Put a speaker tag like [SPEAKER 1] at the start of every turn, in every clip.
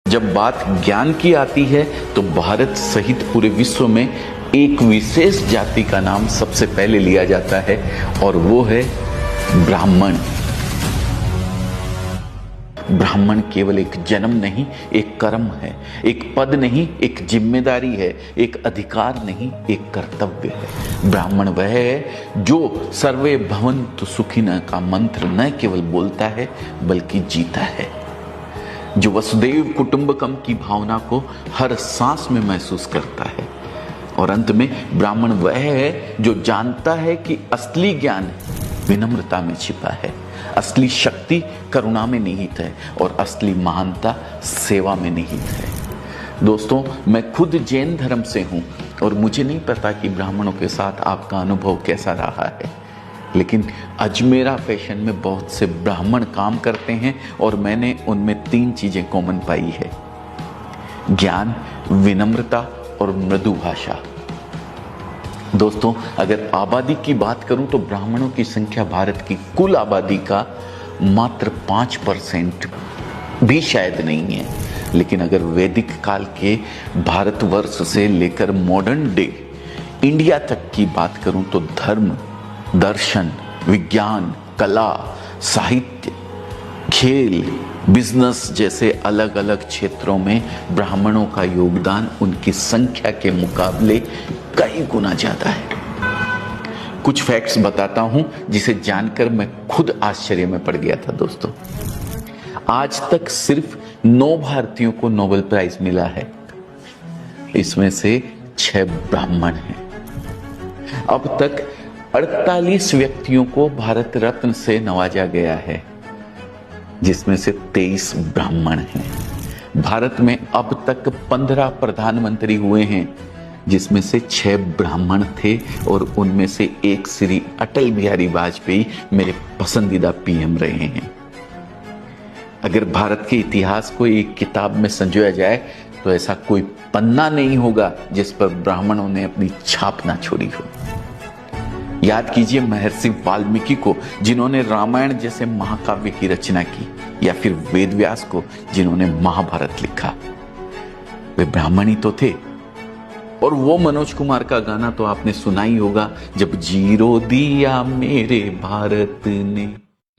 [SPEAKER 1] जब बात ज्ञान की आती है तो भारत सहित पूरे विश्व में एक विशेष जाति का नाम सबसे पहले लिया जाता है और वो है ब्राह्मण। ब्राह्मण केवल एक जन्म नहीं, एक कर्म है, एक पद नहीं, एक जिम्मेदारी है, एक अधिकार नहीं, एक कर्तव्य है। ब्राह्मण वह है जो सर्वे भवन्तु सुखिनः का मंत्र न केवल बोलता है बल्कि जीता है, जो वसुदेव कुटुंबकम की भावना को हर सांस में महसूस करता है। और अंत में ब्राह्मण वह है जो जानता है कि असली ज्ञान विनम्रता में छिपा है, असली शक्ति करुणा में निहित है और असली महानता सेवा में निहित है। दोस्तों, मैं खुद जैन धर्म से हूं और मुझे नहीं पता कि ब्राह्मणों के साथ आपका अनुभव कैसा रहा है, लेकिन अजमेरा फैशन में बहुत से ब्राह्मण काम करते हैं और मैंने उनमें 3 चीजें कॉमन पाई है: ज्ञान, विनम्रता और मृदु भाषा। दोस्तों, अगर आबादी की बात करूं तो ब्राह्मणों की संख्या भारत की कुल आबादी का मात्र 5% भी शायद नहीं है। लेकिन अगर वैदिक काल के भारतवर्ष से लेकर मॉडर्न डे इंडिया तक की बात करूं तो धर्म, दर्शन, विज्ञान, कला, साहित्य, खेल, बिजनेस जैसे अलग अलग क्षेत्रों में ब्राह्मणों का योगदान उनकी संख्या के मुकाबले कई गुना ज्यादा है। कुछ फैक्ट्स बताता हूं जिसे जानकर मैं खुद आश्चर्य में पड़ गया था। दोस्तों, आज तक सिर्फ 9 भारतीयों को नोबेल प्राइज मिला है, इसमें से 6 ब्राह्मण हैं। अब तक 48 व्यक्तियों को भारत रत्न से नवाजा गया है, जिसमें से 23 ब्राह्मण हैं। भारत में अब तक 15 प्रधानमंत्री हुए हैं, जिसमें से 6 ब्राह्मण थे और उनमें से एक श्री अटल बिहारी वाजपेयी मेरे पसंदीदा पीएम रहे हैं। अगर भारत के इतिहास को एक किताब में संजोया जाए तो ऐसा कोई पन्ना नहीं होगा जिस पर ब्राह्मणों ने अपनी छाप ना छोड़ी हो। याद कीजिए महर्षि वाल्मीकि को, जिन्होंने रामायण जैसे महाकाव्य की रचना की, या फिर वेद व्यास को, जिन्होंने महाभारत लिखा। वे ब्राह्मण ही तो थे। और वो मनोज कुमार का गाना तो आपने सुना ही होगा, जब जीरो दिया मेरे भारत ने,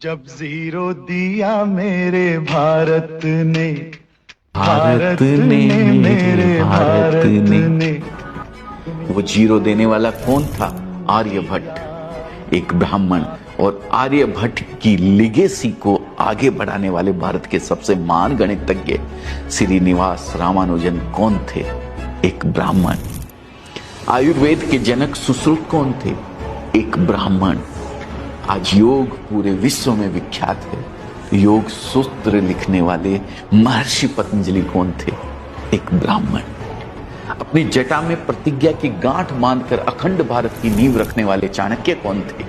[SPEAKER 2] जब जीरो दिया मेरे भारत ने,
[SPEAKER 1] भारत ने मेरे भारत ने। वो जीरो देने वाला कौन था? आर्यभट्ट, एक ब्राह्मण। और आर्यभट्ट की लिगेसी को आगे बढ़ाने वाले भारत के सबसे महान गणितज्ञ श्रीनिवास रामानुजन कौन थे? एक ब्राह्मण। आयुर्वेद के जनक सुश्रुत कौन थे? एक ब्राह्मण। आज योग पूरे विश्व में विख्यात है। योग सूत्र लिखने वाले महर्षि पतंजलि कौन थे? एक ब्राह्मण। अपनी जटा में प्रतिज्ञा की गांठ बांधकर अखंड भारत की नींव रखने वाले चाणक्य कौन थे?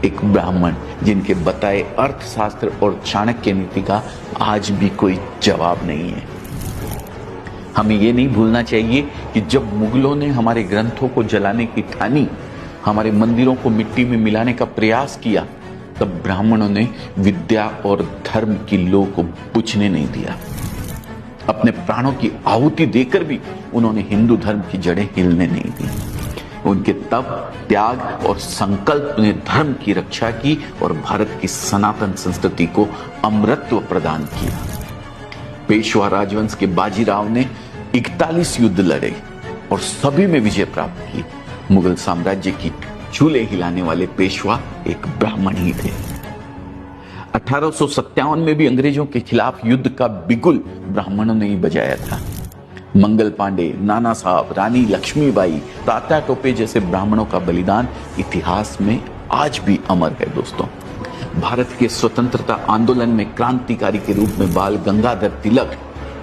[SPEAKER 1] एक ब्राह्मण, जिनके बताए अर्थशास्त्र और चाणक्य नीति का आज भी कोई जवाब नहीं है। हमें यह नहीं भूलना चाहिए कि जब मुगलों ने हमारे ग्रंथों को जलाने की ठानी, हमारे मंदिरों को मिट्टी में मिलाने का प्रयास किया, तब ब्राह्मणों ने विद्या और धर्म की लौ को बुझने नहीं दिया। अपने प्राणों की आहुति देकर भी उन्होंने हिंदू धर्म की जड़ें हिलने नहीं दी। उनके तप, त्याग और संकल्प ने धर्म की रक्षा की और भारत की सनातन संस्कृति को अमरत्व प्रदान किया। पेशवा राजवंश के बाजीराव ने 41 युद्ध लड़े और सभी में विजय प्राप्त की। मुगल साम्राज्य की चूल्हे हिलाने वाले पेशवा एक ब्राह्मण ही थे। 1857 में भी अंग्रेजों के खिलाफ युद्ध का बिगुल ब्राह्मणों ने ही बजाया था। मंगल पांडे, नाना साहब, रानी लक्ष्मीबाई, तात्या टोपे जैसे ब्राह्मणों का बलिदान इतिहास में आज भी अमर है। दोस्तों, भारत के स्वतंत्रता आंदोलन में क्रांतिकारी के रूप में बाल गंगाधर तिलक,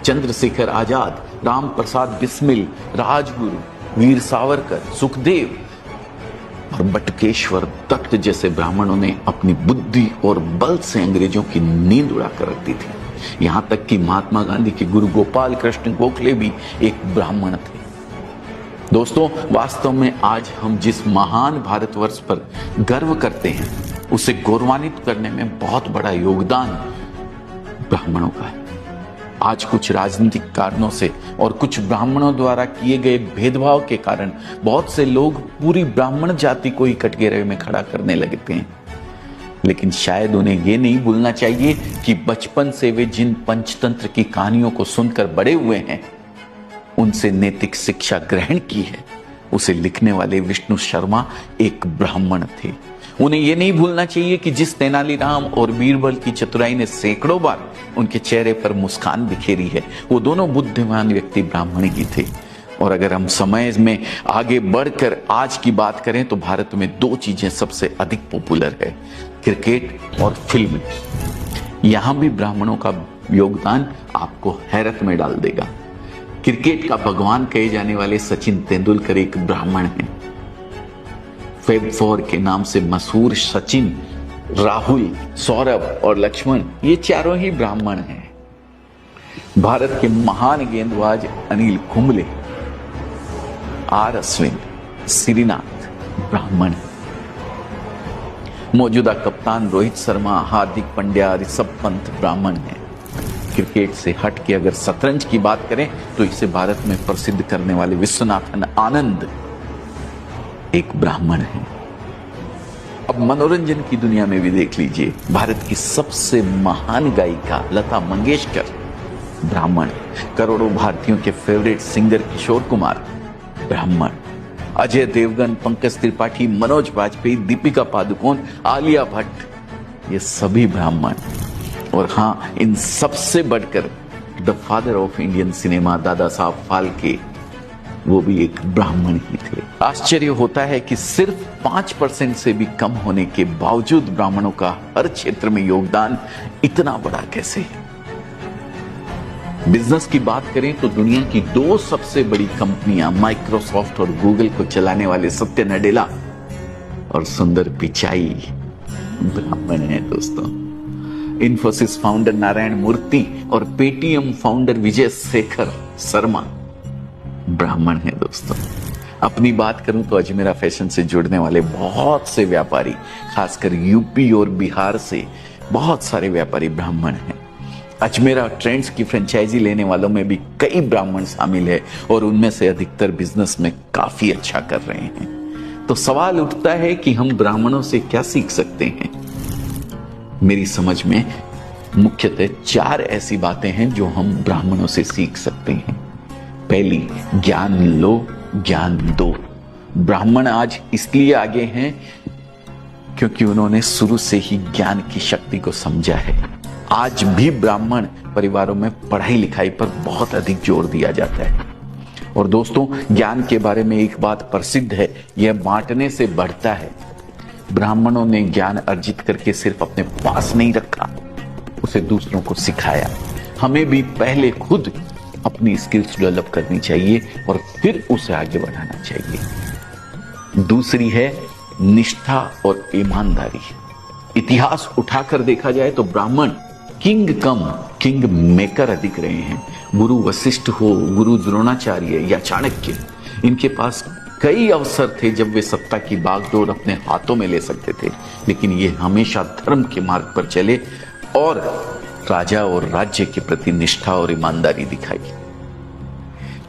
[SPEAKER 1] चंद्रशेखर आजाद, राम प्रसाद बिस्मिल, राजगुरु, वीर सावरकर, सुखदेव और बटुकेश्वर दत्त जैसे ब्राह्मणों ने अपनी बुद्धि और बल से अंग्रेजों की नींद उड़ाकर रख दी थी। यहां तक कि महात्मा गांधी के गुरु गोपाल कृष्ण गोखले भी एक ब्राह्मण थे। दोस्तों, वास्तव में आज हम जिस महान भारतवर्ष पर गर्व करते हैं, उसे गौरवान्वित करने में बहुत बड़ा योगदान ब्राह्मणों का है। आज कुछ राजनीतिक कारणों से और कुछ ब्राह्मणों द्वारा किए गए भेदभाव के कारण बहुत से लोग पूरी ब्राह्मण जाति को ही कटघरे में खड़ा करने लगते हैं। लेकिन शायद उन्हें यह नहीं भूलना चाहिए कि बचपन से वे जिन पंचतंत्र की कहानियों को सुनकर बड़े हुए हैं, उनसे नैतिक शिक्षा ग्रहण की है, उसे लिखने वाले विष्णु शर्मा एक ब्राह्मण थे। उन्हें यह नहीं भूलना चाहिए कि जिस तेनालीराम और बीरबल की चतुराई ने सैकड़ों बार उनके चेहरे पर मुस्कान बिखेरी है, वो दोनों बुद्धिमान व्यक्ति ब्राह्मण ही थे। और अगर हम समय में आगे बढ़कर आज की बात करें तो भारत में दो चीजें सबसे अधिक पॉपुलर है, क्रिकेट और फिल्म। यहां भी ब्राह्मणों का योगदान आपको हैरत में डाल देगा। क्रिकेट का भगवान कहे जाने वाले सचिन तेंदुलकर एक ब्राह्मण हैं। फेब 4 के नाम से मशहूर सचिन, राहुल, सौरभ और लक्ष्मण, ये चारों ही ब्राह्मण हैं। भारत के महान गेंदबाज अनिल कुंबले, आर अश्विन, श्रीनाथ ब्राह्मण हैं। मौजूदा कप्तान रोहित शर्मा, हार्दिक पांड्या, ऋषभ पंत ब्राह्मण हैं। क्रिकेट से हट के अगर शतरंज की बात करें तो इसे भारत में प्रसिद्ध करने वाले विश्वनाथन आनंद एक ब्राह्मण है। अब मनोरंजन की दुनिया में भी देख लीजिए, भारत की सबसे महान गायिका लता मंगेशकर ब्राह्मण, करोड़ों भारतीयों के फेवरेट सिंगर किशोर कुमार ब्राह्मण, अजय देवगन, पंकज त्रिपाठी, मनोज वाजपेयी, दीपिका पादुकोण, आलिया भट्ट, ये सभी ब्राह्मण। और हाँ, इन सबसे बढ़कर the father of Indian cinema Dada Saheb Phalke, वो भी एक ब्राह्मण ही थे। आश्चर्य होता है कि सिर्फ 5% से भी कम होने के बावजूद ब्राह्मणों का हर क्षेत्र में योगदान इतना बड़ा कैसे है। बिजनेस की बात करें तो दुनिया की दो सबसे बड़ी कंपनियां माइक्रोसॉफ्ट और गूगल को चलाने वाले सत्य नडेला और सुंदर पिचाई ब्राह्मण हैं दोस्तों। इन्फोसिस फाउंडर नारायण मूर्ति और पेटीएम फाउंडर विजय शेखर शर्मा ब्राह्मण है दोस्तों। अपनी बात करूं तो अजमेरा फैशन से जुड़ने वाले बहुत से व्यापारी, खासकर यूपी और बिहार से बहुत सारे व्यापारी ब्राह्मण हैं। अजमेरा ट्रेंड्स की फ्रेंचाइजी लेने वालों में भी कई ब्राह्मण शामिल है और उनमें से अधिकतर बिजनेस में काफी अच्छा कर रहे हैं। तो सवाल उठता है कि हम ब्राह्मणों से क्या सीख सकते हैं। मेरी समझ में मुख्यतः 4 ऐसी बातें हैं जो हम ब्राह्मणों से सीख सकते हैं। पहली, ज्ञान लो, ज्ञान दो। ब्राह्मण आज इसलिए आगे हैं क्योंकि उन्होंने शुरू से ही ज्ञान की शक्ति को समझा है। आज भी ब्राह्मण परिवारों में पढ़ाई लिखाई पर बहुत अधिक जोर दिया जाता है। और दोस्तों, ज्ञान के बारे में एक बात प्रसिद्ध है, यह बांटने से बढ़ता है। ब्राह्मणों ने ज्ञान अर्जित करके सिर्फ अपने पास नहीं रखा, उसे दूसरों को सिखाया। हमें भी पहले खुद अपनी स्किल्स डेवलप करनी चाहिए और फिर उसे आगे बढ़ाना चाहिए। दूसरी है निष्ठा और ईमानदारी। इतिहास उठाकर देखा जाए तो ब्राह्मण किंग कम किंग मेकर अधिक रहे हैं। गुरु वशिष्ठ हो, गुरु द्रोणाचार्य या चाणक्य, इनके पास कई अवसर थे जब वे सत्ता की बागडोर अपने हाथों में ले सकते थे, लेकिन ये हमेशा धर्म के मार्ग पर चले और राजा और राज्य के प्रति निष्ठा और ईमानदारी दिखाई।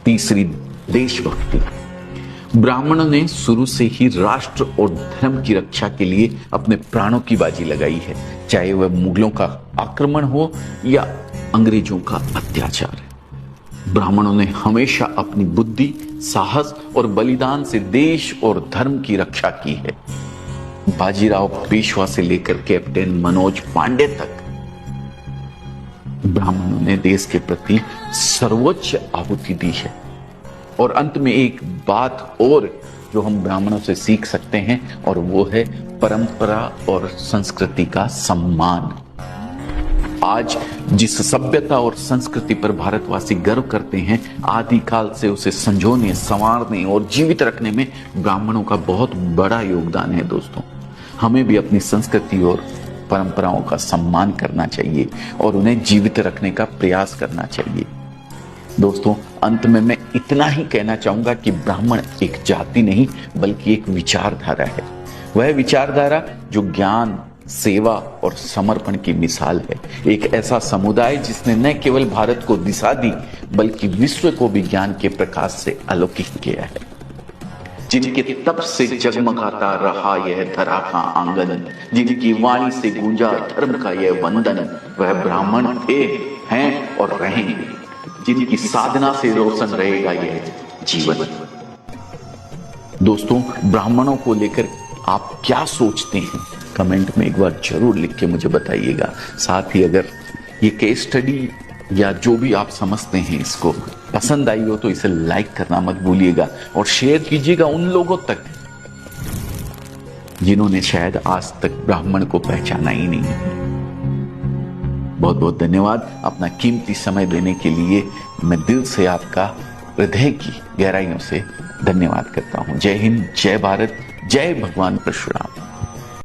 [SPEAKER 1] तीसरी, देशभक्ति। ब्राह्मणों ने शुरू से ही राष्ट्र और धर्म की रक्षा के लिए अपने प्राणों की बाजी लगाई है, चाहे वह मुगलों का आक्रमण हो या अंग्रेजों का अत्याचार। ब्राह्मणों ने हमेशा अपनी बुद्धि, साहस और बलिदान से देश और धर्म की रक्षा की है। बाजीराव पेशवा से लेकर कैप्टन मनोज पांडे तक ब्राह्मणों ने देश के प्रति सर्वोच्च आहुति दी है। और अंत में एक बात और जो हम ब्राह्मणों से सीख सकते हैं, और वो है परंपरा और संस्कृति का सम्मान। आज जिस सभ्यता और संस्कृति पर भारतवासी गर्व करते हैं, आदिकाल से उसे संजोने, संवारने और जीवित रखने में ब्राह्मणों का बहुत बड़ा योगदान है दोस्तों। हमें भी अपनी संस्कृति और परंपराओं का सम्मान करना चाहिए और उन्हें जीवित रखने का प्रयास करना चाहिए। दोस्तों, अंत में मैं इतना ही कहना चाहूंगा कि ब्राह्मण एक जाति नहीं बल्कि एक विचारधारा है। वह विचारधारा जो ज्ञान, सेवा और समर्पण की मिसाल है। एक ऐसा समुदाय जिसने न केवल भारत को दिशा दी बल्कि विश्व को भी ज्ञान के प्रकाश से अलौकिक किया है। जिनके तप से जगमगाता रहा यह धरा का आंगन, जिनकी वाणी से गूंजा धर्म का यह वंदन, वह ब्राह्मण थे, हैं और रहेंगे, जिनकी साधना से रोशन रहेगा यह जीवन। दोस्तों, ब्राह्मणों को लेकर आप क्या सोचते हैं? कमेंट में एक बार जरूर लिख के मुझे बताइएगा। साथ ही अगर ये केस स्टडी या जो भी आप समझते हैं इसको पसंद आई हो तो इसे लाइक करना मत भूलिएगा और शेयर कीजिएगा उन लोगों तक जिन्होंने शायद आज तक ब्राह्मण को पहचाना ही नहीं। बहुत बहुत धन्यवाद अपना कीमती समय देने के लिए। मैं दिल से आपका हृदय की गहराइयों से धन्यवाद करता हूं। जय हिंद, जय भारत, जय भगवान परशुराम।